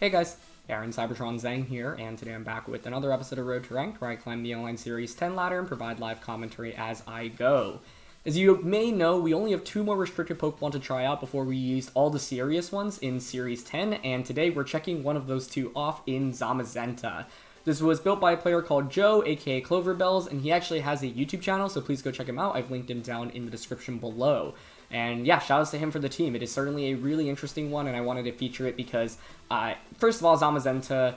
Hey guys, Aaron Cybertron Zhang here, and today I'm back with another episode of Road to Ranked, where I climb the online series 10 ladder and provide live commentary as I go. As you may know, we only have 2 more restricted Pokemon to try out before we used all the serious ones in Series 10, and today we're checking one of those 2 off in Zamazenta. This was built by a player called Joe, aka Cloverbells, and he actually has a YouTube channel, so please go check him out. I've linked him down in the description below. And yeah, shout outs to him for the team. It is certainly a really interesting one, and I wanted to feature it because, first of all, Zamazenta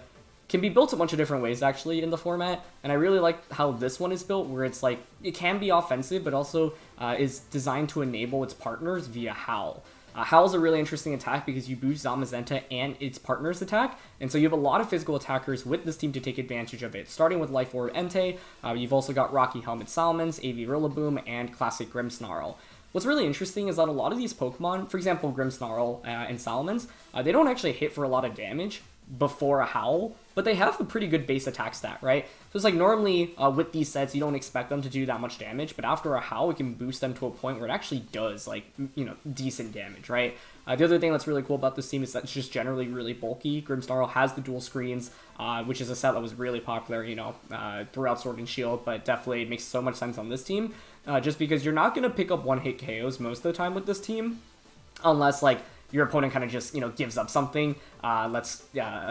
can be built a bunch of different ways, actually, in the format, and I really like how this one is built, where it's like, it can be offensive, but also is designed to enable its partners via HOWL. HOWL is a really interesting attack because you boost Zamazenta and its partner's attack, and so you have a lot of physical attackers with this team to take advantage of it. Starting with Life Orb Entei, you've also got Rocky Helmet Salamence, AV Rillaboom, and Classic Grimmsnarl. What's really interesting is that a lot of these Pokemon, for example Grimmsnarl and Salamence, they don't actually hit for a lot of damage before a HOWL, but they have a pretty good base attack stat, right? So it's like normally with these sets you don't expect them to do that much damage, but after a HOWL it can boost them to a point where it actually does, like, you know, decent damage, right? The other thing that's really cool about this team is that it's just generally really bulky. Grimmsnarl has the dual screens, which is a set that was really popular, you know, throughout Sword and Shield, but definitely makes so much sense on this team, just because you're not going to pick up one-hit KOs most of the time with this team, unless, like, your opponent kind of just, you know, gives up something, a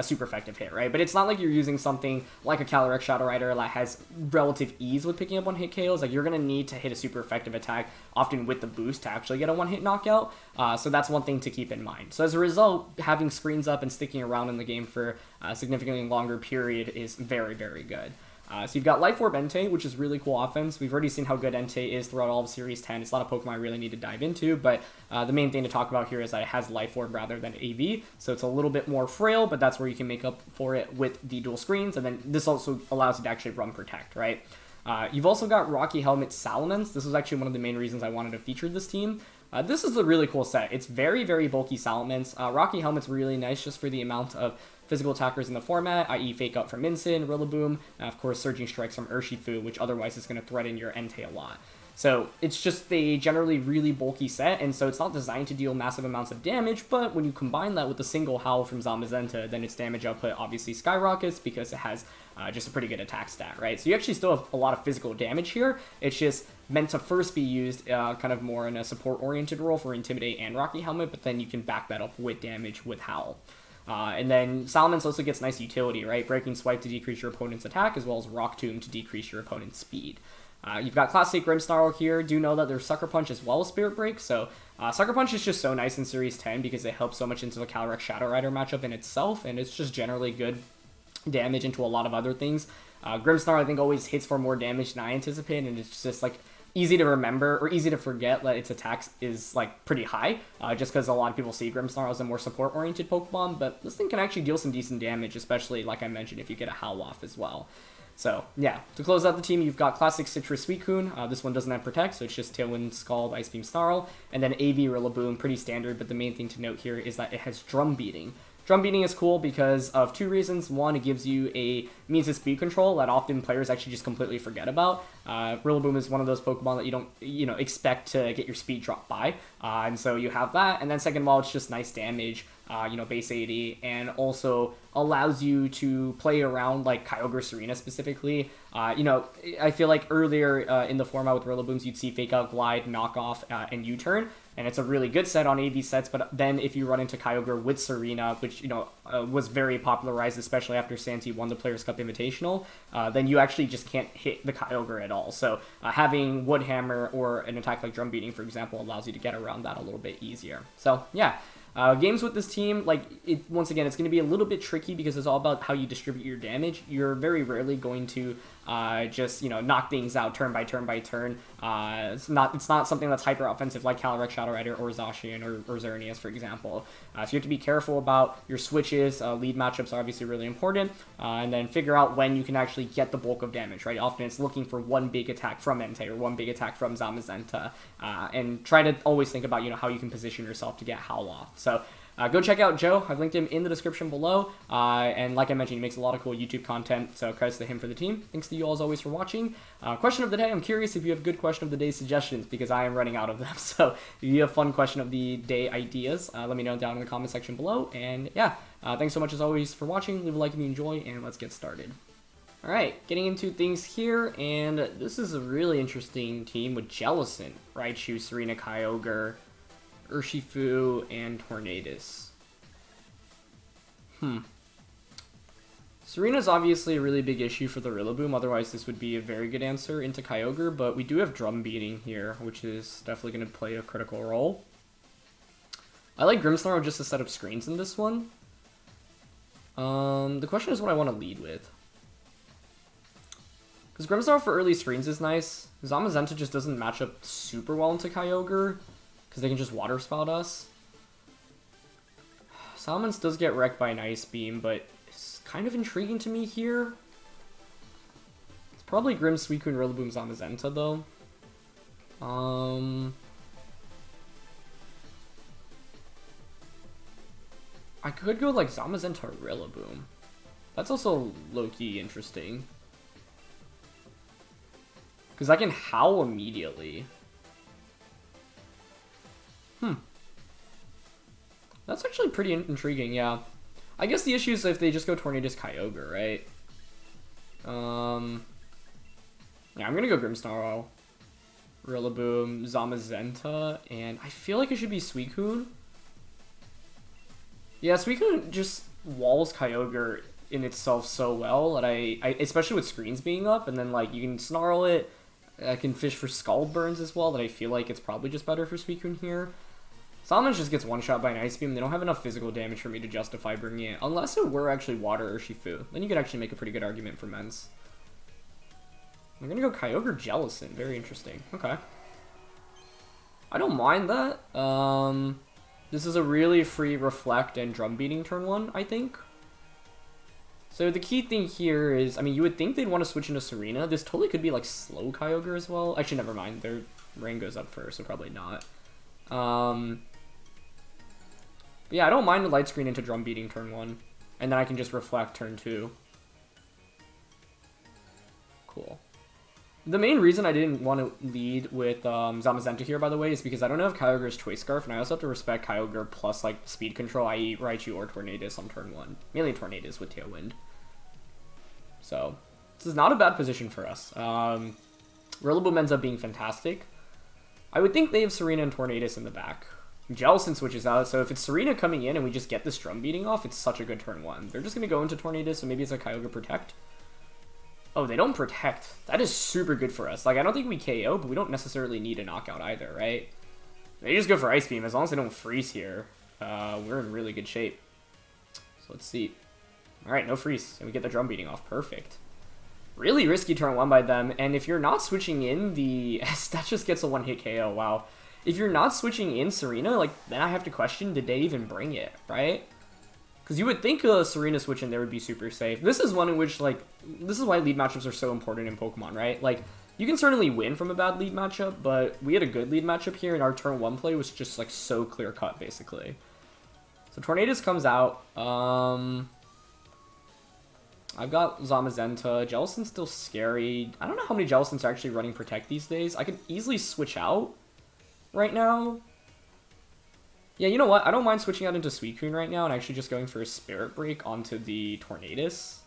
super effective hit, right? But it's not like you're using something like a Calyrex Shadow Rider that has relative ease with picking up one-hit KOs. Like, you're going to need to hit a super effective attack, often with the boost, to actually get a one-hit knockout. So that's one thing to keep in mind. So as a result, having screens up and sticking around in the game for a significantly longer period is very, very good. So you've got Life Orb Entei, which is really cool offense. We've already seen how good Entei is throughout all of Series 10. It's not a Pokemon I really need to dive into, but the main thing to talk about here is that it has Life Orb rather than AV, so it's a little bit more frail, but that's where you can make up for it with the dual screens, and then this also allows it to actually run Protect, right? You've also got Rocky Helmet Salamence. This was actually one of the main reasons I wanted to feature this team. This is a really cool set. It's very, very bulky Salamence. Rocky Helmet's really nice just for the amount of physical attackers in the format, i.e. Fake Out from Incin, Rillaboom, and of course Surging Strikes from Urshifu, which otherwise is going to threaten your Entei a lot. So it's just a generally really bulky set, and so it's not designed to deal massive amounts of damage, but when you combine that with a single HOWL from Zamazenta, then its damage output obviously skyrockets because it has just a pretty good attack stat, right? So you actually still have a lot of physical damage here. It's just meant to first be used kind of more in a support-oriented role for Intimidate and Rocky Helmet, but then you can back that up with damage with HOWL. And then Salamence also gets nice utility, right? Breaking Swipe to decrease your opponent's attack, as well as Rock Tomb to decrease your opponent's speed. You've got Classic Grimmsnarl here. Do know that there's Sucker Punch as well as Spirit Break, so Sucker Punch is just so nice in Series 10 because it helps so much into the Calyrex Shadow Rider matchup in itself, and it's just generally good damage into a lot of other things. Grimmsnarl, I think, always hits for more damage than I anticipate, and it's just, like, easy to remember, or easy to forget that its attacks is, like, pretty high, just because a lot of people see Grimmsnarl as a more support-oriented Pokemon, but this thing can actually deal some decent damage, especially, like I mentioned, if you get a HOWL off as well. So, yeah, to close out the team, you've got Classic Citrus Suicune. This one doesn't have Protect, so it's just Tailwind, Scald, Ice Beam, Snarl, and then AV Rillaboom, pretty standard, but the main thing to note here is that it has Drum Beating. Drum Beating is cool because of 2 reasons. One, it gives you a means of speed control that often players actually just completely forget about. Rillaboom is one of those Pokemon that you don't, expect to get your speed dropped by, and so you have that. And then second of all, it's just nice damage, base 80, and also allows you to play around like Kyogre, Tsareena specifically. I feel like earlier in the format with Rillabooms, you'd see Fake Out, Glide, Knock Off, and U-Turn. And it's a really good set on AV sets, but then if you run into Kyogre with Tsareena, which, was very popularized, especially after Santi won the Players' Cup Invitational, then you actually just can't hit the Kyogre at all. So having Wood Hammer or an attack like Drum Beating, for example, allows you to get around that a little bit easier. So, yeah. Games with this team, once again, it's going to be a little bit tricky because it's all about how you distribute your damage. You're very rarely going to just, knock things out turn by turn by turn. It's not something that's hyper offensive like Calyrex Shadow Rider or Zacian or Xerneas, for example. So you have to be careful about your switches. Lead matchups are obviously really important. And then figure out when you can actually get the bulk of damage, right? Often it's looking for one big attack from Entei or one big attack from Zamazenta. And try to always think about, how you can position yourself to get HOWL off. So go check out Joe. I've linked him in the description below. And like I mentioned, he makes a lot of cool YouTube content, so credits to him for the team. Thanks to you all as always for watching. Question of the day, I'm curious if you have good question of the day suggestions, because I am running out of them. So if you have fun question of the day ideas, let me know down in the comment section below. And yeah, Thanks so much as always for watching. Leave a like if you enjoy, and let's get started. Alright, getting into things here, and this is a really interesting team with Jellicent, Raichu, Tsareena, Kyogre, Urshifu, and Tornadus. Tsareena's obviously a really big issue for the Rillaboom, otherwise this would be a very good answer into Kyogre, but we do have Drum Beating here, which is definitely going to play a critical role. I like Grimmsnarl just to set up screens in this one. The question is what I want to lead with. Because Grimmsnarl for early screens is nice. Zamazenta just doesn't match up super well into Kyogre, because they can just Water Spout us. Salamence does get wrecked by an Ice Beam, but it's kind of intriguing to me here. It's probably Grimm, Suicune, Rillaboom, Zamazenta, though. I could go like Zamazenta or Rillaboom. That's also low-key interesting. Because I can Howl immediately. That's actually pretty intriguing, yeah. I guess the issue is if they just go Tornadus Kyogre, right? Yeah, I'm gonna go Grimmsnarl, Rillaboom, Zamazenta, and I feel like it should be Suicune. Yeah, Suicune just walls Kyogre in itself so well that I especially with screens being up, and then like you can Snarl it. I can fish for Scald Burns as well, that I feel like it's probably just better for Suicune here. Salamence just gets one-shot by an Ice Beam. They don't have enough physical damage for me to justify bringing it, unless it were actually Water Urshifu. Then you could actually make a pretty good argument for Mence. I'm gonna go Kyogre Jellicent. Very interesting. Okay. I don't mind that. This is a really free Reflect and Drum Beating turn 1, I think. So the key thing here is, I mean, you would think they'd want to switch into Tsareena. This totally could be like slow Kyogre as well. Actually, never mind. Their rain goes up first, so probably not. But yeah, I don't mind the Light Screen into Drum Beating turn 1. And then I can just Reflect turn 2. Cool. The main reason I didn't want to lead with Zamazenta here, by the way, is because I don't know if Kyogre is Choice Scarf, and I also have to respect Kyogre plus like speed control, i.e. Raichu or Tornadus on turn 1. Mainly Tornadus with Tailwind. So, this is not a bad position for us. Rillaboom ends up being fantastic. I would think they have Tsareena and Tornadus in the back. Jellicent switches out, so if it's Tsareena coming in and we just get this Drum Beating off, it's such a good turn 1. They're just going to go into Tornadus, so maybe it's a Kyogre Protect. Oh, they don't Protect. That is super good for us. Like, I don't think we KO, but we don't necessarily need a knockout either, right? They just go for Ice Beam. As long as they don't freeze here, we're in really good shape. So let's see. Alright, no freeze. And we get the Drum Beating off. Perfect. Really risky turn 1 by them. And if you're not switching in the... that just gets a one-hit KO. Wow. If you're not switching in Tsareena, like, then I have to question, did they even bring it, right? Because you would think a Tsareena switch in there would be super safe. This is one in which, like, this is why lead matchups are so important in Pokemon, right? Like, you can certainly win from a bad lead matchup, but we had a good lead matchup here, and our turn 1 play was just, like, so clear-cut, basically. So Tornadus comes out. I've got Zamazenta. Jellicent's still scary. I don't know how many Jellicents are actually running Protect these days. I could easily switch out right now. Yeah, you know what? I don't mind switching out into Suicune right now and actually just going for a Spirit Break onto the Tornadus.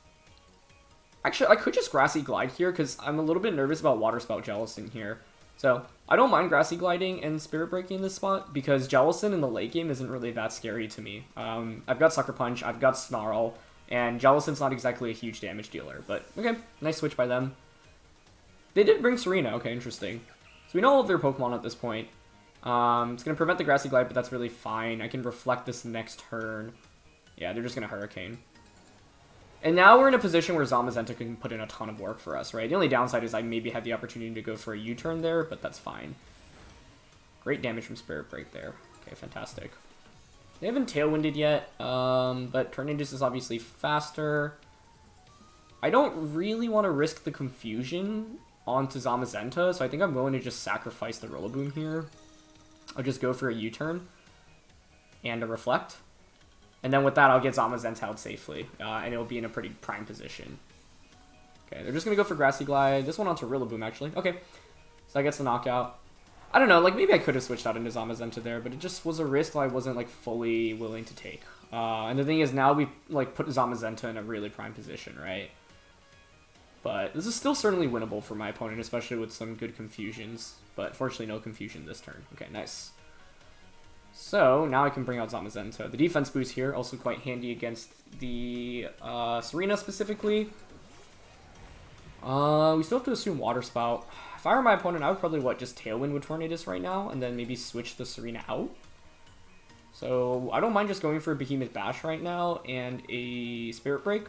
Actually, I could just Grassy Glide here because I'm a little bit nervous about Water Spout Jellicent here. So, I don't mind Grassy Gliding and Spirit Breaking in this spot because Jellicent in the late game isn't really that scary to me. I've got Sucker Punch, I've got Snarl, and Jellicent's not exactly a huge damage dealer. But, okay, nice switch by them. They did bring Tsareena. Okay, interesting. So we know all of their Pokemon at this point. It's going to prevent the Grassy Glide, but that's really fine. I can Reflect this next turn. Yeah, they're just going to Hurricane. And now we're in a position where Zamazenta can put in a ton of work for us, right? The only downside is I maybe had the opportunity to go for a U-turn there, but that's fine. Great damage from Spirit Break there. Okay, fantastic. They haven't Tailwinded yet, but Tornadus is obviously faster. I don't really want to risk the confusion onto Zamazenta, so I think I'm willing to just sacrifice the Rillaboom here. I'll just go for a U-turn and a Reflect. And then with that, I'll get Zamazenta out safely, and it'll be in a pretty prime position. Okay, they're just going to go for Grassy Glide. This one onto Rillaboom, actually. Okay, so that gets the knockout. I don't know, like, maybe I could have switched out into Zamazenta there, but it just was a risk that I wasn't, like, fully willing to take. And the thing is, now we like put Zamazenta in a really prime position, right? But this is still certainly winnable for my opponent, especially with some good confusions. But fortunately, no confusion this turn. Okay, nice. So now I can bring out Zamazenta. The defense boost here, also quite handy against the Tsareena specifically. We still have to assume Water Spout. If I were my opponent, I would probably, just Tailwind with Tornadus right now, and then maybe switch the Tsareena out. So I don't mind just going for a Behemoth Bash right now and a Spirit Break.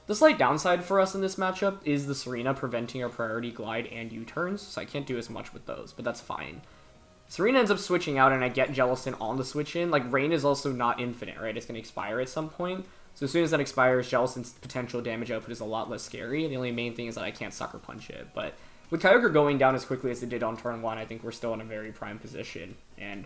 The slight downside for us in this matchup is the Tsareena preventing our priority glide and U-turns, so I can't do as much with those, but that's fine. Tsareena ends up switching out and I get Jellicent on the switch in. Like, Rain is also not infinite, right? It's going to expire at some point. So as soon as that expires, Jellicent's potential damage output is a lot less scary. The only main thing is that I can't Sucker Punch it. But with Kyogre going down as quickly as it did on turn 1, I think we're still in a very prime position. And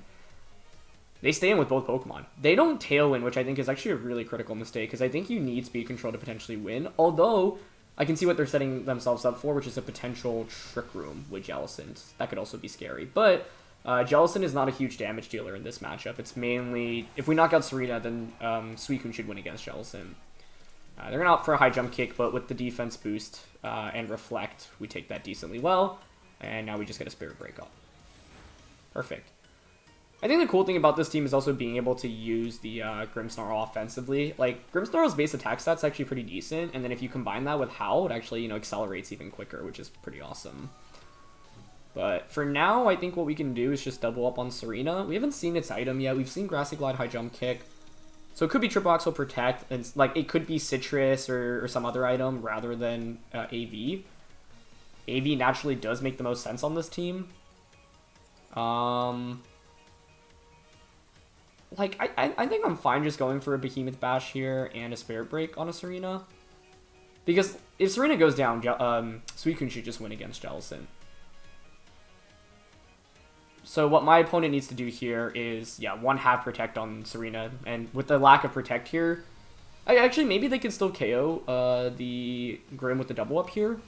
they stay in with both Pokemon. They don't Tailwind, which I think is actually a really critical mistake, because I think you need Speed Control to potentially win. Although, I can see what they're setting themselves up for, which is a potential Trick Room with Jellicent. That could also be scary. But Jellicent is not a huge damage dealer in this matchup. It's mainly, if we knock out Tsareena, then Suicune should win against Jellicent. They're going to opt for a high jump kick, but with the defense boost and Reflect, we take that decently well. And now we just get a Spirit Break up. Perfect. I think the cool thing about this team is also being able to use the Grimmsnarl offensively. Like, Grimmsnarl's base attack stats actually pretty decent, and then if you combine that with HOWL, it actually, accelerates even quicker, which is pretty awesome. But for now, I think what we can do is just double up on Tsareena. We haven't seen its item yet. We've seen Grassy Glide, High Jump Kick. So it could be Triple Axle Protect, and like it could be Citrus or some other item rather than AV. AV naturally does make the most sense on this team. Like, I think I'm fine just going for a Behemoth Bash here and a Spirit Break on a Tsareena. Because if Tsareena goes down, Suicune should just win against Jellicent. So what my opponent needs to do here is, yeah, 1/2 Protect on Tsareena. And with the lack of Protect here, actually, maybe they could still KO the Grim with the double up here.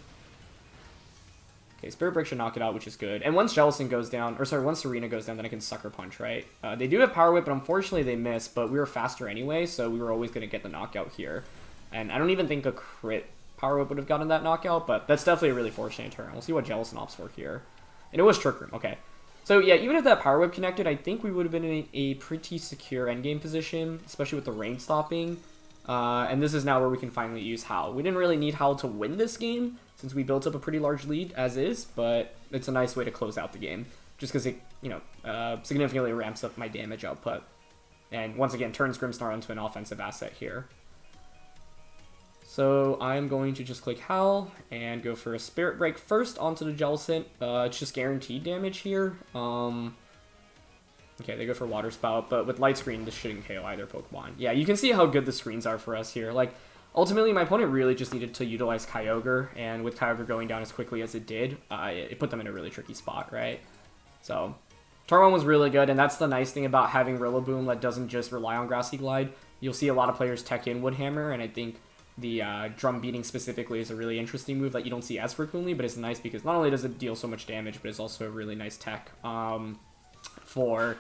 Okay, Spirit Break should knock it out, which is good. And once Jellicent goes down, or sorry, once Tsareena goes down, then I can Sucker Punch, right? They do have Power Whip, but unfortunately they miss, but we were faster anyway, so we were always going to get the knockout here. And I don't even think a crit Power Whip would have gotten that knockout, but that's definitely a really fortunate turn. We'll see what Jellicent opts for here. And it was Trick Room, okay. So yeah, even if that Power Whip connected, I think we would have been in a pretty secure endgame position, especially with the rain stopping. And this is now where we can finally use HOWL. We didn't really need HOWL to win this game, since we built up a pretty large lead as is, but it's a nice way to close out the game, just because it, significantly ramps up my damage output. And once again, turns Grimmsnarl into an offensive asset here. So I'm going to just click HOWL and go for a Spirit Break first onto the Jellicent. It's just guaranteed damage here. Okay, they go for Water Spout, but with Light Screen, this shouldn't KO either Pokemon. Yeah, you can see how good the screens are for us here. Like, ultimately, my opponent really just needed to utilize Kyogre, and with Kyogre going down as quickly as it did, it put them in a really tricky spot, right? So, turn 1 was really good, and that's the nice thing about having Rillaboom that doesn't just rely on Grassy Glide. You'll see a lot of players tech in Wood Hammer, and I think the Drum Beating specifically is a really interesting move that you don't see as frequently, but it's nice because not only does it deal so much damage, but it's also a really nice tech for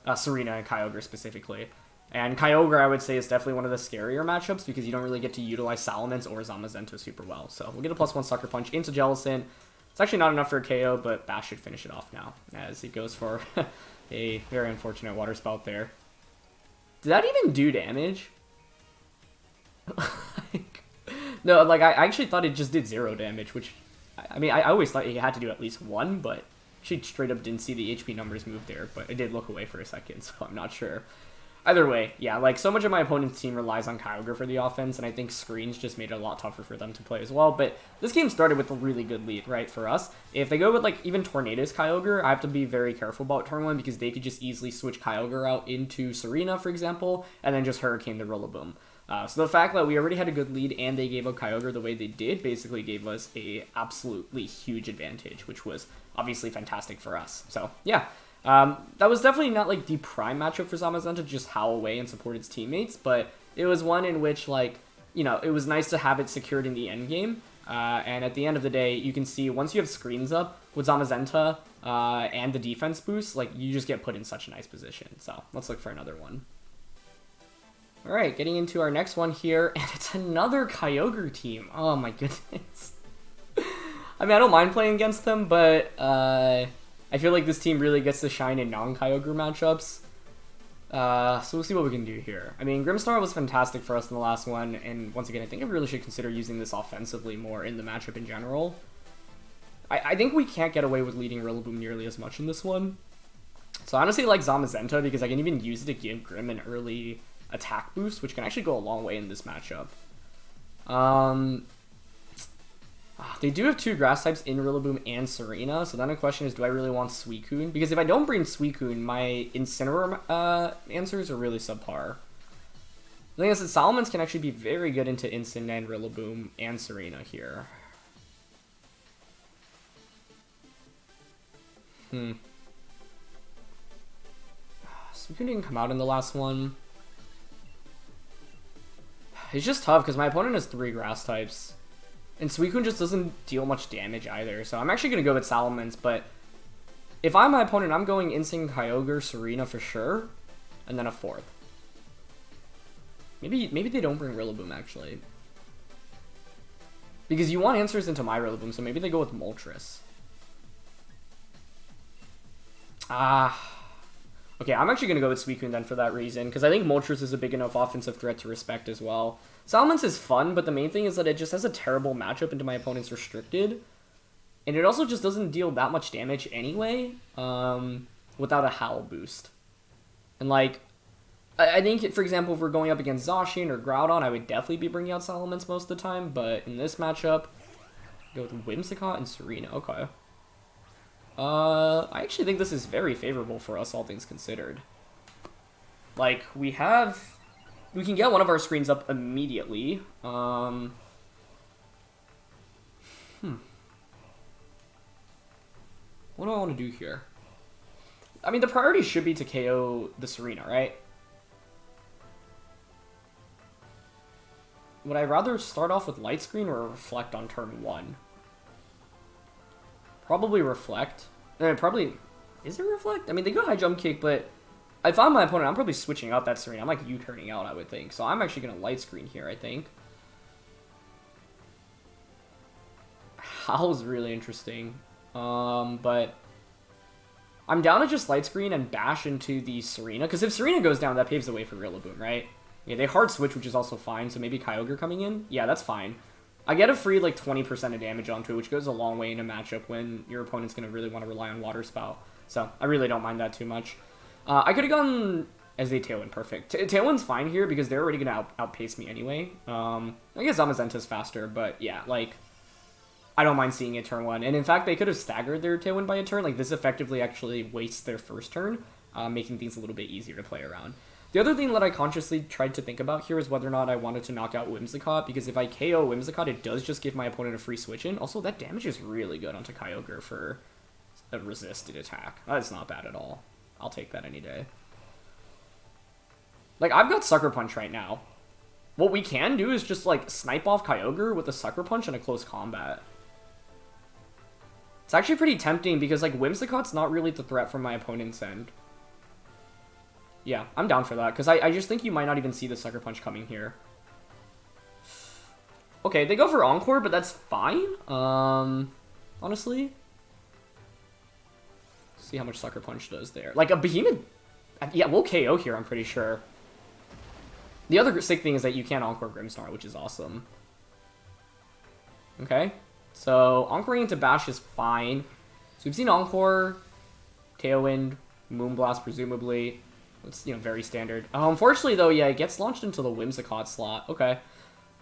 Tsareena and Kyogre specifically. And Kyogre, I would say, is definitely one of the scarier matchups because you don't really get to utilize Salamence or Zamazenta super well. So we'll get a +1 Sucker Punch into Jellicent. It's actually not enough for a KO, but Bash should finish it off now as it goes for a very unfortunate Water Spout there. Did that even do damage? No, like, I actually thought it just did 0 damage, which, I mean, I always thought it had to do at least 1, but she straight up didn't see the HP numbers move there, but I did look away for a second, so I'm not sure. Either way, yeah, like, so much of my opponent's team relies on Kyogre for the offense, and I think screens just made it a lot tougher for them to play as well, but this game started with a really good lead, right, for us. If they go with, like, even Tornadus Kyogre, I have to be very careful about turn 1, because they could just easily switch Kyogre out into Tsareena, for example, and then just Hurricane the Rillaboom. So the fact that we already had a good lead and they gave up Kyogre the way they did basically gave us a absolutely huge advantage, which was obviously fantastic for us. So, yeah. That was definitely not, like, the prime matchup for Zamazenta to just howl away and support its teammates, but it was one in which, like, it was nice to have it secured in the end game. And at the end of the day, you can see once you have screens up with Zamazenta and the defense boost, like, you just get put in such a nice position. So, let's look for another one. Alright, getting into our next one here, and it's another Kyogre team. Oh my goodness. I mean, I don't mind playing against them, but I feel like this team really gets to shine in non-Kyogre matchups. So we'll see what we can do here. I mean, Grimmsnarl was fantastic for us in the last one, and once again, I think I really should consider using this offensively more in the matchup in general. I think we can't get away with leading Rillaboom nearly as much in this one. So I honestly like Zamazenta because I can even use it to give Grimm an early attack boost, which can actually go a long way in this matchup. They do have two grass types in Rillaboom and Tsareena, so then the question is, do I really want Suicune? Because if I don't bring Suicune, my Incineroar answers are really subpar. The thing is that Salamence can actually be very good into Incin and Rillaboom and Tsareena here. Suicune didn't come out in the last one. It's just tough because my opponent has 3 grass types. And Suicune just doesn't deal much damage either. So I'm actually going to go with Salamence, but if I'm my opponent, I'm going Incin, Kyogre, Tsareena for sure, and then a 4th. Maybe they don't bring Rillaboom, actually. Because you want answers into my Rillaboom, so maybe they go with Moltres. Okay, I'm actually going to go with Suicune then for that reason, because I think Moltres is a big enough offensive threat to respect as well. Salamence is fun, but the main thing is that it just has a terrible matchup into my opponent's restricted. And it also just doesn't deal that much damage anyway, without a Howl boost. And like, I think, for example, if we're going up against Zacian or Groudon, I would definitely be bringing out Salamence most of the time, but in this matchup, go with Whimsicott and Tsareena. Okay. I actually think this is very favorable for us, all things considered. Like, we can get one of our screens up immediately. What do I want to do here? I mean, the priority should be to KO the Tsareena, right? Would I rather start off with Light Screen or Reflect on turn 1? Probably Reflect. Probably... Is it Reflect? I mean, they go High Jump Kick, but if I'm my opponent, I'm probably switching out that Tsareena. I'm like U-turning out, I would think. So I'm actually going to Light Screen here, I think. Howl's really interesting. But I'm down to just Light Screen and bash into the Tsareena. Because if Tsareena goes down, that paves the way for Rillaboom, right? Yeah, they hard switch, which is also fine. So maybe Kyogre coming in? Yeah, that's fine. I get a free, like, 20% of damage onto it, which goes a long way in a matchup when your opponent's going to really want to rely on Water Spout. So I really don't mind that too much. I could have gone as a Tailwind, perfect. Tailwind's fine here because they're already going to outpace me anyway. I guess Zamazenta's faster, but yeah, like, I don't mind seeing it turn 1. And in fact, they could have staggered their Tailwind by a turn. Like, this effectively actually wastes their first turn, making things a little bit easier to play around. The other thing that I consciously tried to think about here is whether or not I wanted to knock out Whimsicott, because if I KO Whimsicott, it does just give my opponent a free switch in. Also, that damage is really good onto Kyogre for a resisted attack. That's not bad at all. I'll take that any day. Like, I've got Sucker Punch right now. What we can do is just, like, snipe off Kyogre with a Sucker Punch in a close combat. It's actually pretty tempting because, like, Whimsicott's not really the threat from my opponent's end. Yeah, I'm down for that, because I just think you might not even see the Sucker Punch coming here. Okay, they go for Encore, but that's fine. Honestly. See how much Sucker Punch does there. Like, a Behemoth... Yeah, we'll KO here, I'm pretty sure. The other sick thing is that you can't Encore Grimmsnarl, which is awesome. Okay. So, Encoring into Bash is fine. So, we've seen Encore, Tailwind, Moonblast, presumably. It's, you know, very standard. Unfortunately, though, yeah, it gets launched into the Whimsicott slot. Okay.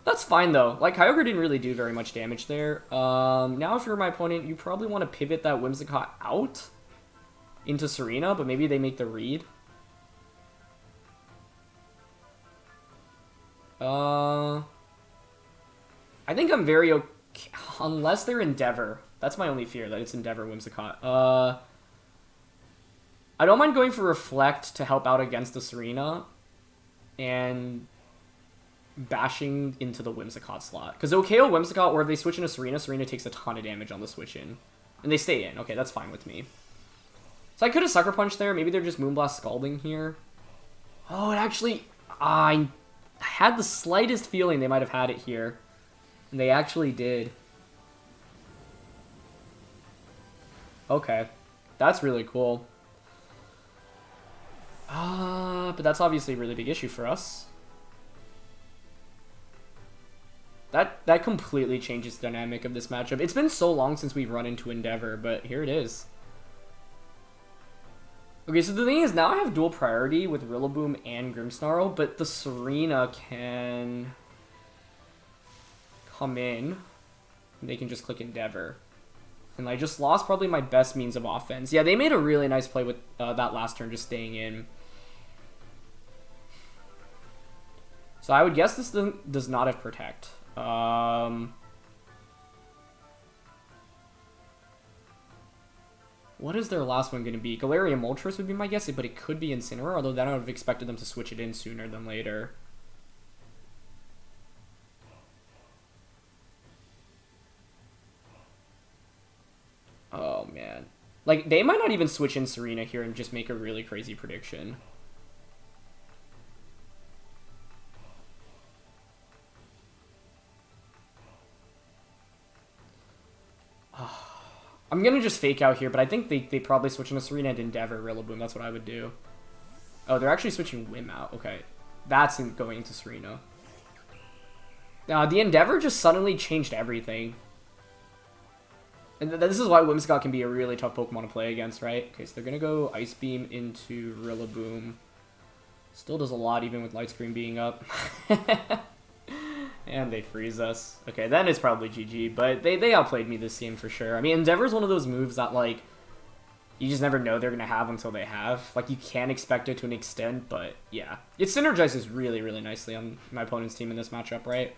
That's fine, though. Like, Kyogre didn't really do very much damage there. Now, if you're my opponent, you probably want to pivot that Whimsicott out into Tsareena, but maybe they make the read. I think I'm very okay. Unless they're Endeavor. That's my only fear, that it's Endeavor Whimsicott. I don't mind going for Reflect to help out against the Tsareena and bashing into the Whimsicott slot. Because it'll KO Whimsicott, or if they switch into Tsareena, Tsareena takes a ton of damage on the switch in. And they stay in. Okay, that's fine with me. So I could have Sucker Punched there. Maybe they're just Moonblast Scalding here. Oh, it actually... I had the slightest feeling they might have had it here. And they actually did. Okay. That's really cool. But that's obviously a really big issue for us. That completely changes the dynamic of this matchup. It's been so long since we've run into Endeavor, but here it is. Okay, so the thing is, now I have dual priority with Rillaboom and Grimmsnarl, but the Tsareena can come in. And they can just click Endeavor. And I just lost probably my best means of offense. Yeah, they made a really nice play with that last turn, just staying in. So I would guess this does not have Protect. What is their last one going to be? G-Moltres would be my guess, but it could be Incineroar, although then I would have expected them to switch it in sooner than later. Oh, man. Like, they might not even switch in Tsareena here and just make a really crazy prediction. I'm going to just fake out here, but I think they probably switch into Tsareena and Endeavor Rillaboom. That's what I would do. Oh, they're actually switching Whim out. Okay. That's going into Tsareena. The Endeavor just suddenly changed everything. And this is why Whimsicott can be a really tough Pokemon to play against, right? Okay, so they're going to go Ice Beam into Rillaboom. Still does a lot even with Light Screen being up. And they freeze us. Okay, then it's probably GG, but they outplayed me this game for sure. I mean, Endeavor's one of those moves that, like, you just never know they're going to have until they have. Like, you can expect it to an extent, but yeah. It synergizes really, really nicely on my opponent's team in this matchup, right?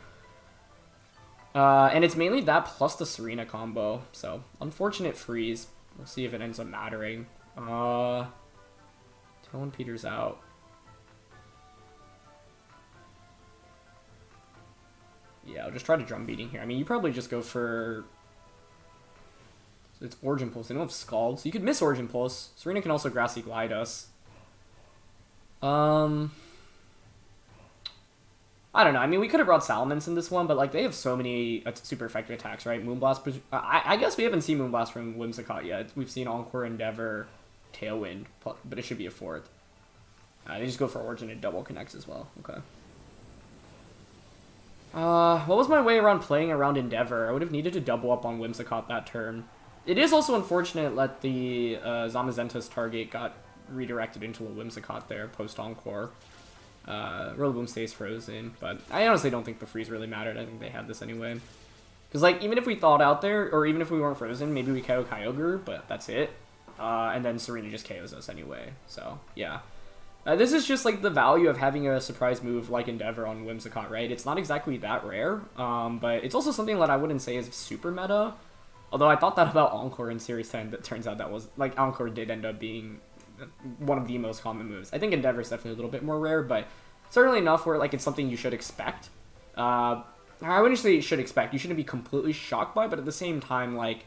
And it's mainly that plus the Tsareena combo. So, unfortunate freeze. We'll see if it ends up mattering. Talon Peter's out. Yeah, I'll just try to drum beating here. I mean, you probably just go for... So it's Origin Pulse. They don't have Scald, so you could miss Origin Pulse. Tsareena can also Grassy Glide us. I don't know. I mean, we could have brought Salamence in this one, but, like, they have so many super effective attacks, right? Moonblast... I guess we haven't seen Moonblast from Whimsicott yet. We've seen Encore, Endeavor, Tailwind, but it should be a fourth. They just go for Origin and double connects as well. Okay. What was my way around playing around Endeavor? I would have needed to double up on Whimsicott that turn. It is also unfortunate that the Zamazenta's target got redirected into a Whimsicott there post-Encore. Rillaboom stays frozen, but I honestly don't think the freeze really mattered. I think they had this anyway. Because, like, even if we thawed out there, or even if we weren't frozen, maybe we KO Kyogre, but that's it. And then Tsareena just KOs us anyway, so, yeah. This is just, like, the value of having a surprise move like Endeavor on Whimsicott, right? It's not exactly that rare, but it's also something that I wouldn't say is super meta. Although I thought that about Encore in Series 10, but it turns out that was, like, Encore did end up being one of the most common moves. I think Endeavor is definitely a little bit more rare, but certainly enough where, like, it's something you should expect. I wouldn't say you should expect. You shouldn't be completely shocked by, but at the same time, like,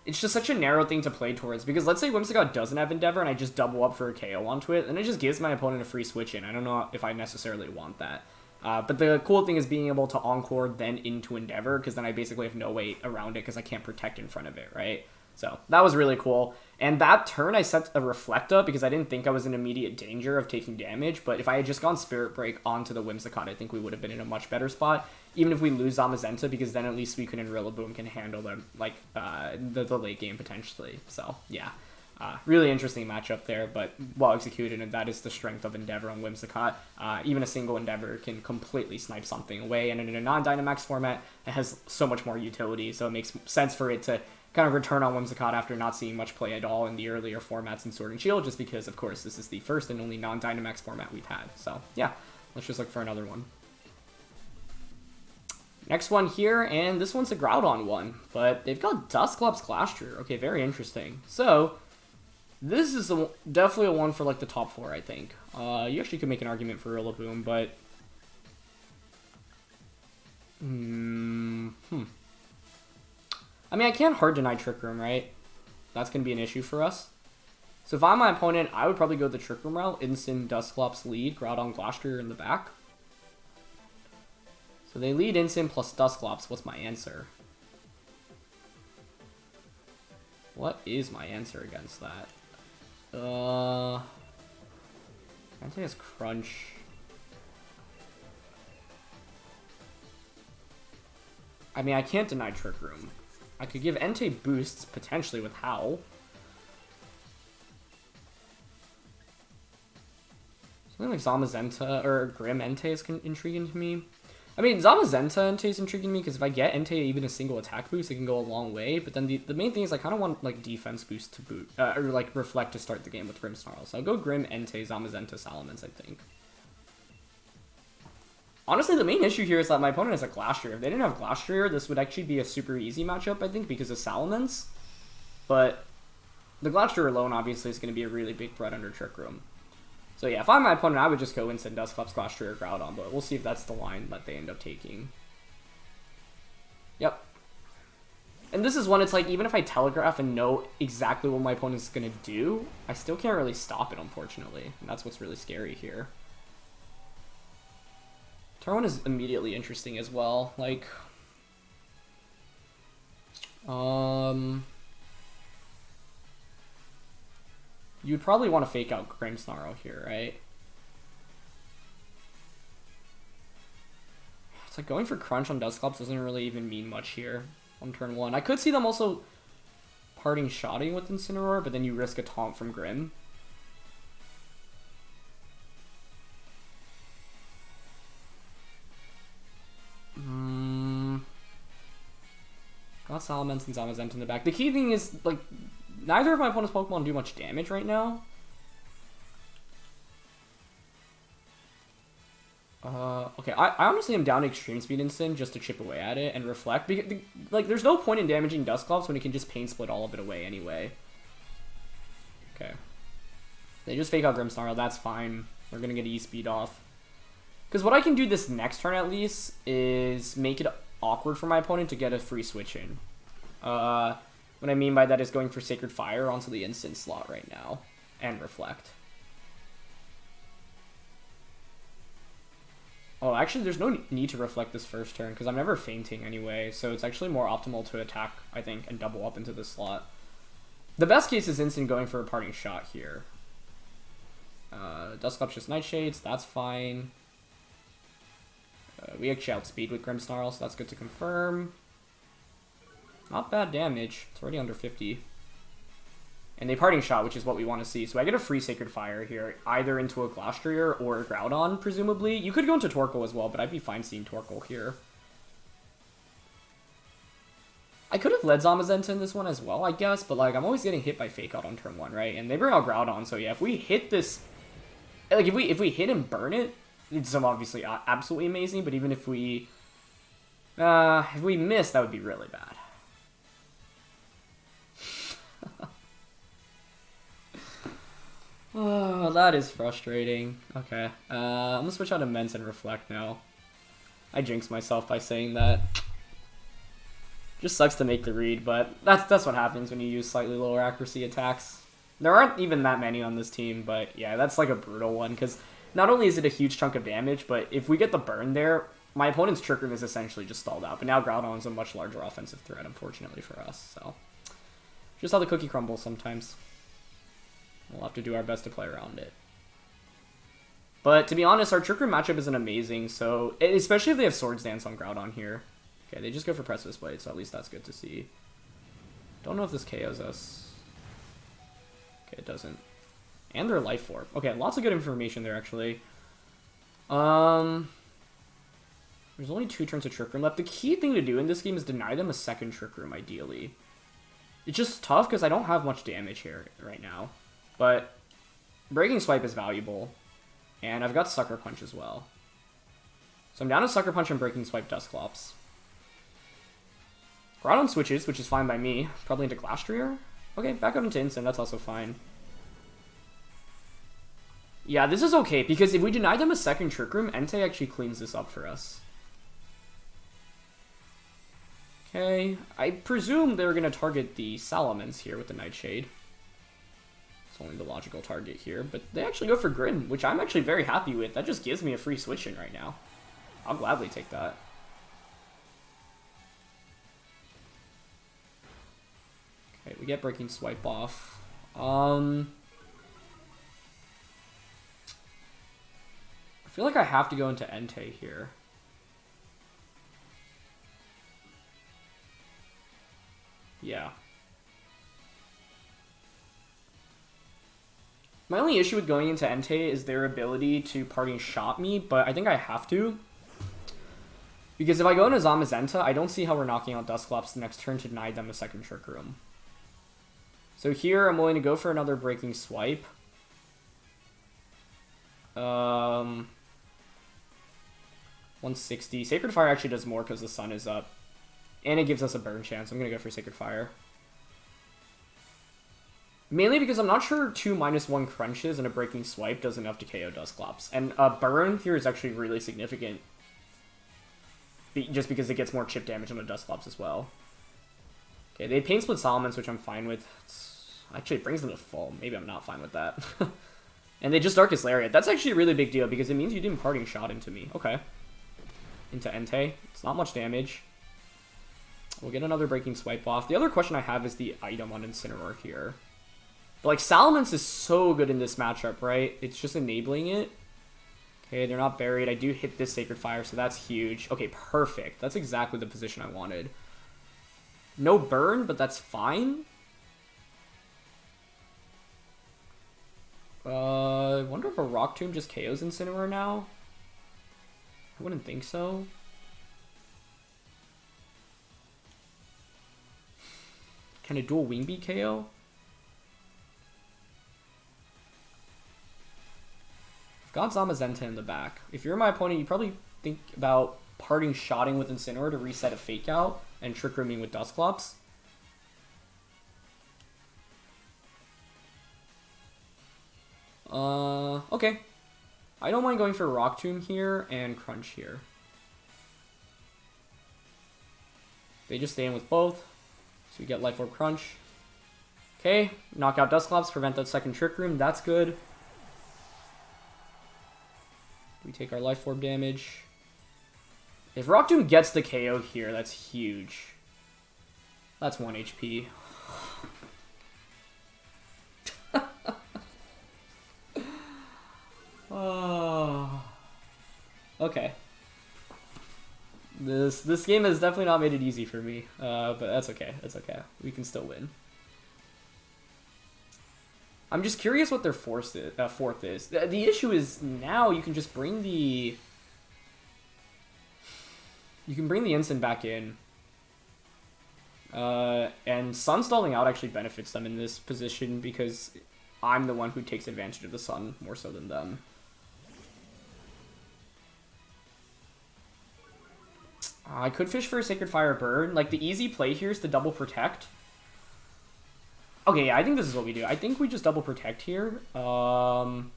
it's just such a narrow thing to play towards, because let's say Whimsicott doesn't have Endeavor and I just double up for a KO onto it, and it just gives my opponent a free switch in. I don't know if I necessarily want that. But the cool thing is being able to Encore then into Endeavor, because then I basically have no way around it because I can't protect in front of it, right? So that was really cool. And that turn I set a Reflect Up because I didn't think I was in immediate danger of taking damage, but if I had just gone Spirit Break onto the Whimsicott, I think we would have been in a much better spot. Even if we lose Zamazenta, because then at least Suicune and Rillaboom can handle them, like, the late game potentially. So, yeah. Really interesting matchup there, but well executed, and that is the strength of Endeavor on Whimsicott. Even a single Endeavor can completely snipe something away, and in a non-Dynamax format, it has so much more utility, so it makes sense for it to kind of return on Whimsicott after not seeing much play at all in the earlier formats in Sword and Shield, just because, of course, this is the first and only non-Dynamax format we've had. So, yeah, let's just look for another one. Next one here, and this one's a Groudon one, but they've got Dusclops Glastrier. Okay, very interesting. So, this is definitely a one for, like, the top 4, I think. You actually could make an argument for Rillaboom, but... I mean, I can't hard deny Trick Room, right? That's going to be an issue for us. So if I'm my opponent, I would probably go the Trick Room route, Incin, Dusclops lead, Groudon, Glastrier in the back. So they lead Incin plus Dusclops. What's my answer? What is my answer against that? Entei has Crunch. I mean, I can't deny Trick Room. I could give Entei boosts, potentially, with Howl. Something like Zamazenta or Grim Entei is intriguing to me. I mean, Zamazenta Entei is intriguing me because if I get Entei even a single attack boost, it can go a long way. But then the main thing is I kind of want like defense boost to boot, or like Reflect to start the game with Grimmsnarl. So I'll go Grim Entei, Zamazenta, Salamence, I think. Honestly, the main issue here is that my opponent has a Glastrier. If they didn't have Glastrier, this would actually be a super easy matchup, I think, because of Salamence. But the Glastrier alone, obviously, is going to be a really big threat under Trick Room. So yeah, if I'm my opponent, I would just go Incin, Dusclops, Glastrier, Groudon, but we'll see if that's the line that they end up taking. Yep. And this is when it's like, even if I telegraph and know exactly what my opponent's going to do, I still can't really stop it, unfortunately. And that's what's really scary here. Turn 1 is immediately interesting as well. Like, you'd probably want to fake out Grimmsnarl here, right? It's like going for Crunch on Dusclops doesn't really even mean much here on turn 1. I could see them also parting shotting with Incineroar, but then you risk a taunt from Grim. Got Salamence and Zamazenta in the back. The key thing is, like, neither of my opponent's Pokemon do much damage right now. Okay, I honestly am down to Extreme Speed Incin just to chip away at it and Reflect. Because, like, there's no point in damaging Dusclops when it can just Pain Split all of it away anyway. Okay. They just fake out Grimmsnarl, that's fine. We're gonna get E-Speed off. Because what I can do this next turn, at least, is make it awkward for my opponent to get a free switch in. What I mean by that is going for Sacred Fire onto the Incin slot right now, and Reflect. Oh, actually, there's no need to Reflect this first turn, because I'm never fainting anyway, so it's actually more optimal to attack, I think, and double up into this slot. The best case is Incin going for a parting shot here. Dusclops just Nightshades, that's fine. We actually outspeed with Grimmsnarl, so that's good to confirm. Not bad damage. It's already under 50. And they parting shot, which is what we want to see. So I get a free Sacred Fire here, either into a Glastrier or a Groudon, presumably. You could go into Torkoal as well, but I'd be fine seeing Torkoal here. I could have led Zamazenta in this one as well, I guess, but like I'm always getting hit by Fake Out on turn 1, right? And they bring out Groudon, so yeah, if we hit this, like if we hit and burn it, it's obviously absolutely amazing. But even if we miss, that would be really bad. Oh, that is frustrating. Okay, I'm gonna switch out Immense and Reflect now. I jinxed myself by saying that. Just sucks to make the read, but that's what happens when you use slightly lower accuracy attacks. There aren't even that many on this team, but yeah, that's like a brutal one, because not only is it a huge chunk of damage, but if we get the burn there, my opponent's Trick Room is essentially just stalled out. But now Groudon is a much larger offensive threat, unfortunately for us. So, just how the cookie crumbles sometimes. We'll have to do our best to play around it. But to be honest, our Trick Room matchup isn't amazing, so especially if they have Swords Dance on Groudon here. Okay, they just go for Precipice Blade, so at least that's good to see. Don't know if this KOs us. Okay, it doesn't. And their Life Orb. Okay, lots of good information there, actually. There's only 2 turns of Trick Room left. The key thing to do in this game is deny them a second Trick Room, ideally. It's just tough because I don't have much damage here right now. But Breaking Swipe is valuable. And I've got Sucker Punch as well. So I'm down to Sucker Punch and Breaking Swipe Dusclops. Groudon switches, which is fine by me. Probably into Glastrier? Okay, back up into Incin, that's also fine. Yeah, this is okay, because if we deny them a second Trick Room, Entei actually cleans this up for us. Okay, I presume they're going to target the Salamence here with the Nightshade. It's only the logical target here, but they actually go for Grim, which I'm actually very happy with. That just gives me a free switch in right now. I'll gladly take that. get Breaking Swipe off. I feel like I have to go into Entei here. Yeah. My only issue with going into Entei is their ability to Parting Shot me, but I think I have to. Because if I go into Zamazenta, I don't see how we're knocking out Dusclops the next turn to deny them a second Trick Room. So here, I'm willing to go for another Breaking Swipe. 160. Sacred Fire actually does more because the sun is up. And it gives us a burn chance. I'm going to go for Sacred Fire. Mainly because I'm not sure 2 -1 crunches and a Breaking Swipe does enough to KO Dusclops. And a burn here is actually really significant. Just because it gets more chip damage on the Dusclops as well. Okay, they Pain Split Salamence, which I'm fine with. Actually, it brings them to full. Maybe I'm not fine with that. And they just Darkest Lariat. That's actually a really big deal because it means you didn't Parting Shot into me. Okay. Into Entei. It's not much damage. We'll get another Breaking Swipe off. The other question I have is the item on Incineroar here. But, like, Salamence is so good in this matchup, right? It's just enabling it. Okay, they're not buried. I do hit this Sacred Fire, so that's huge. Okay, perfect. That's exactly the position I wanted. No burn, but that's fine. I wonder if a Rock Tomb just KOs Incineroar now? I wouldn't think so. Can a dual Wing Beat KO? Got Zamazenta in the back. If you're my opponent, you probably think about Parting Shotting with Incineroar to reset a Fake Out and Trick Rooming with Dusclops. Okay. I don't mind going for Rock Tomb here and Crunch here. They just stay in with both. So we get Life Orb Crunch. Okay, knock out Dusclops, prevent that second Trick Room. That's good. We take our Life Orb damage. If Rock Tomb gets the KO here, that's huge. That's 1 HP. Oh. Okay. This game has definitely not made it easy for me, but that's okay. That's okay. We can still win. I'm just curious what their fourth is. The issue is now you can just bring the... You can bring the Incin back in. And Sun stalling out actually benefits them in this position because I'm the one who takes advantage of the Sun more so than them. I could fish for a Sacred Fire Burn. Like, the easy play here is to double protect. Okay, yeah, I think this is what we do. I think we just double protect here. You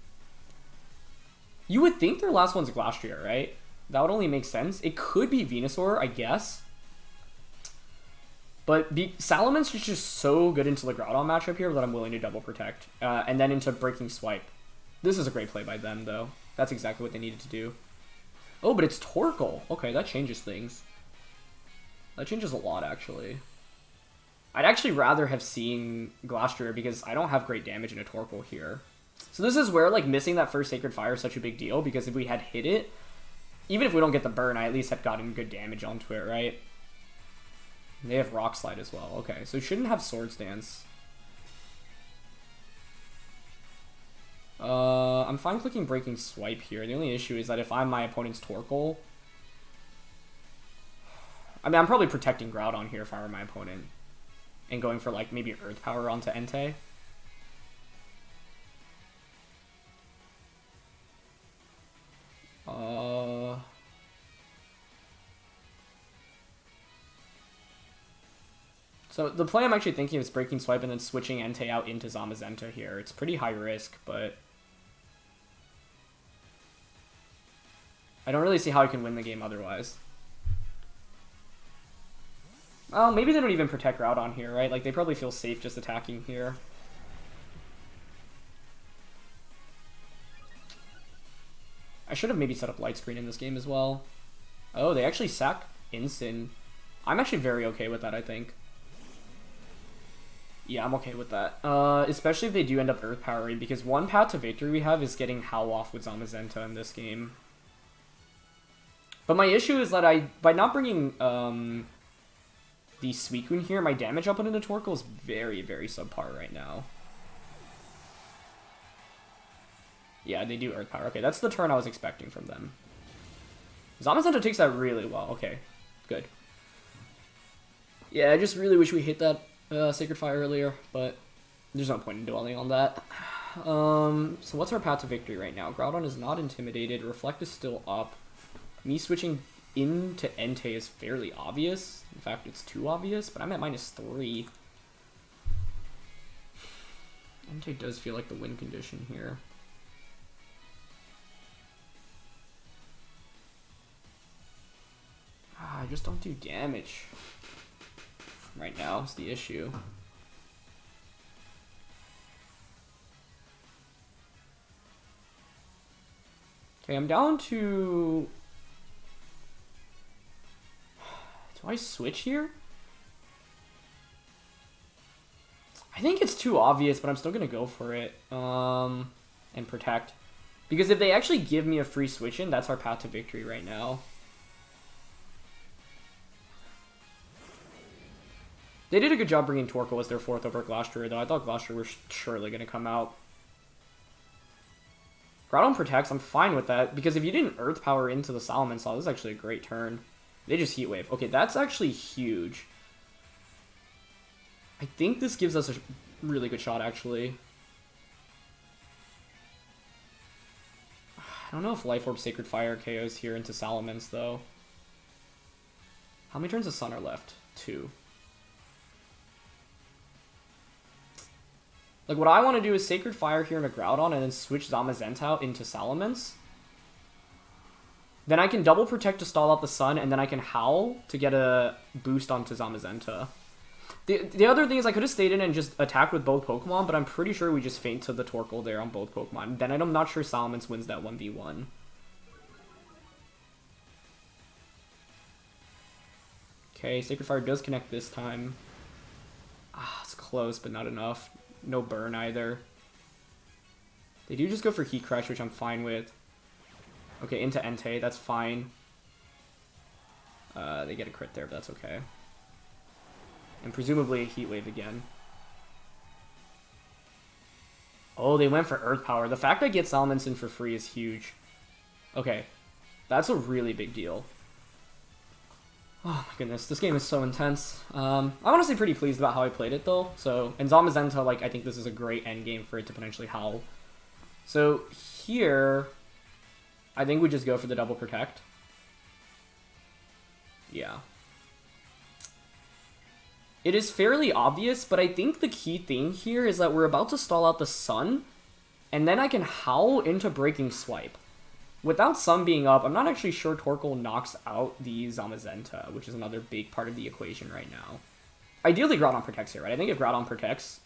would think their last one's Glastrier, right? That would only make sense. It could be Venusaur, I guess. But Salamence is just so good into the Groudon matchup here that I'm willing to double protect. And then into Breaking Swipe. This is a great play by them, though. That's exactly what they needed to do. Oh, but it's Torkoal. Okay, that changes things. That changes a lot, actually. I'd actually rather have seen Glastrier because I don't have great damage in a Torkoal here. So this is where, like, missing that first Sacred Fire is such a big deal because if we had hit it, even if we don't get the burn, I at least had gotten good damage onto it, right? They have Rock Slide as well. Okay, so shouldn't have Swords Dance. I'm fine clicking Breaking Swipe here. The only issue is that if I'm my opponent's Torkoal... I mean, I'm probably protecting Groudon here if I were my opponent. And going for, like, maybe Earth Power onto Entei. So the play I'm actually thinking is Breaking Swipe and then switching Entei out into Zamazenta here. It's pretty high risk, but... I don't really see how I can win the game otherwise. Oh, maybe they don't even protect Groudon here, right? Like, they probably feel safe just attacking here. I should have maybe set up Light Screen in this game as well. Oh, they actually sack Incin. I'm actually very okay with that, I think. Yeah, I'm okay with that. Especially if they do end up Earth Powering, because one path to victory we have is getting HOWL off with Zamazenta in this game. But my issue is that by not bringing the Suicune here, my damage output into Torkoal is very, very subpar right now. Yeah, they do Earth Power. Okay, that's the turn I was expecting from them. Zamazenta takes that really well. Okay, good. Yeah, I just really wish we hit that Sacred Fire earlier, but there's no point in dwelling on that. So what's our path to victory right now? Groudon is not intimidated. Reflect is still up. Me switching into Entei is fairly obvious. In fact, it's too obvious, but I'm at -3. Entei does feel like the win condition here. I just don't do damage right now is the issue. Okay, I'm down to... Do I switch here? I think it's too obvious, but I'm still going to go for it. And protect. Because if they actually give me a free switch in, that's our path to victory right now. They did a good job bringing Torkoal as their 4th over Glastrier, though. I thought Glastrier was surely going to come out. Groudon protects, I'm fine with that, because if you didn't Earth Power into the Salamence, this is actually a great turn. They just Heat Wave. Okay, that's actually huge. I think this gives us a really good shot, actually. I don't know if Life Orb Sacred Fire KOs here into Salamence, though. How many turns of Sun are left? 2. Like, what I want to do is Sacred Fire here into Groudon and then switch Zamazenta out into Salamence. Then I can double protect to stall out the Sun, and then I can Howl to get a boost onto Zamazenta. The other thing is I could have stayed in and just attacked with both Pokemon, but I'm pretty sure we just feint to the Torkoal there on both Pokemon. Then I'm not sure Salamence wins that 1v1. Okay, Sacred Fire does connect this time. Ah, it's close, but not enough. No burn either. They do just go for Heat Crush, which I'm fine with. Okay, into Entei, that's fine. They get a crit there, but that's okay. And presumably a Heat Wave again. Oh, they went for Earth Power. The fact I get Salamence in for free is huge. Okay, that's a really big deal. Oh my goodness, this game is so intense. I'm honestly pretty pleased about how I played it though. So, and Zamazenta, like, I think this is a great end game for it to potentially howl. So here, I think we just go for the double protect. Yeah. It is fairly obvious, but I think the key thing here is that we're about to stall out the Sun, and then I can howl into Breaking Swipe. Without Sun being up, I'm not actually sure Torkoal knocks out the Zamazenta, which is another big part of the equation right now. Ideally, Groudon protects here, right? I think if Groudon protects,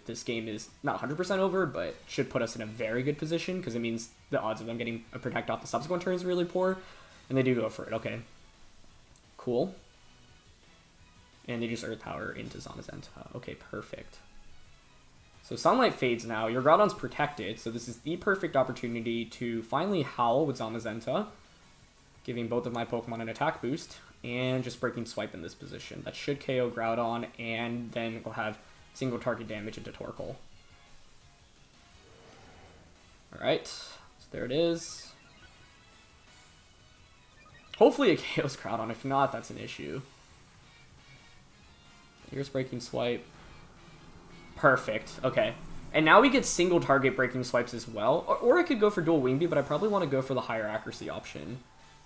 this game is not 100% over, but should put us in a very good position, because it means the odds of them getting a protect off the subsequent turn is really poor, and they do go for it. Okay. Cool. And they just Earth Power into Zamazenta. Okay, perfect. So Sunlight fades now. Your Groudon's protected, so this is the perfect opportunity to finally howl with Zamazenta, giving both of my Pokemon an attack boost, and just Breaking Swipe in this position. That should KO Groudon, and then we'll have single target damage into Torkoal. Alright, so there it is. Hopefully it KOs Groudon. If not, that's an issue. Here's Breaking Swipe. Perfect. Okay. And now we get single target Breaking Swipes as well. Or I could go for dual Wing Beat, but I probably want to go for the higher accuracy option.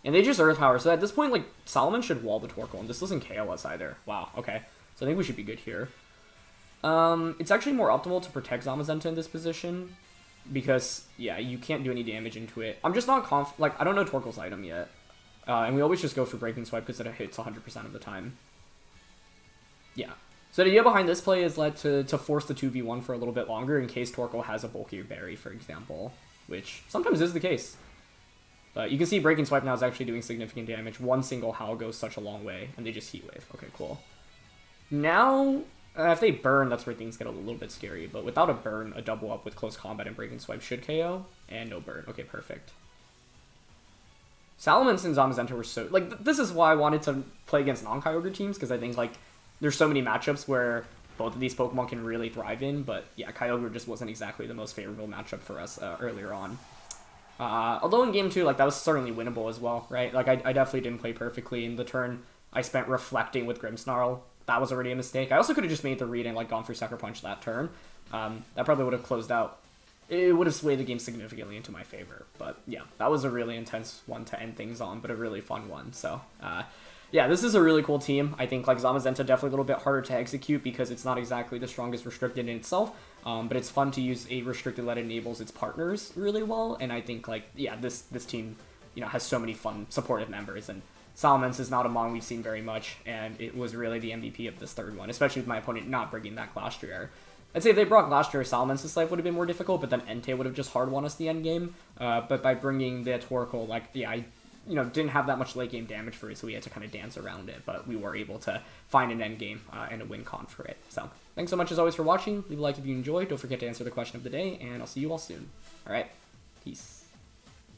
And they just Earth Power. So at this point, like, Salamence should wall the Torkoal, and this doesn't KO us either. Wow. Okay. So I think we should be good here. It's actually more optimal to protect Zamazenta in this position. Because, yeah, you can't do any damage into it. I'm just not like, I don't know Torkoal's item yet. And we always just go for Breaking Swipe because it hits 100% of the time. Yeah. So the idea behind this play is to force the 2v1 for a little bit longer in case Torkoal has a bulkier berry, for example, which sometimes is the case. But you can see Breaking Swipe now is actually doing significant damage. One single howl goes such a long way, and they just Heat Wave. Okay, cool. Now, If they burn, that's where things get a little bit scary. But without a burn, a double up with close combat and breaking swipe should KO. And no burn. Okay, perfect. Salamence and Zamazenta were so... Like, this is why I wanted to play against non-Kyogre teams, because I think, like, there's so many matchups where both of these Pokemon can really thrive in. But, yeah, Kyogre just wasn't exactly the most favorable matchup for us earlier on. Although in Game 2, like, that was certainly winnable as well, right? Like, I definitely didn't play perfectly in the turn. I spent reflecting with Grimmsnarl. That was already a mistake. I also could have just made the read and, like, gone for Sucker Punch that turn. That probably would have closed out. It would have swayed the game significantly into my favor. But, yeah, that was a really intense one to end things on, but a really fun one. So, yeah, this is a really cool team. I think, like, Zamazenta definitely a little bit harder to execute because it's not exactly the strongest restricted in itself. But it's fun to use a restricted that enables its partners really well. And I think, like, yeah, this team, you know, has so many fun supportive members. And Salamence is not a Mon we've seen very much. And it was really the MVP of this third one, especially with my opponent not bringing that Glastrier. I'd say if they brought Glastrier, Salamence's life would have been more difficult, but then Entei would have just hard won us the end game. But by bringing the Torkoal, like, yeah, I didn't have that much late game damage for it, so we had to kind of dance around it. But we were able to find an end game and a win con for it. So thanks so much as always for watching. Leave a like if you enjoyed. Don't forget to answer the question of the day, and I'll see you all soon. All right, peace.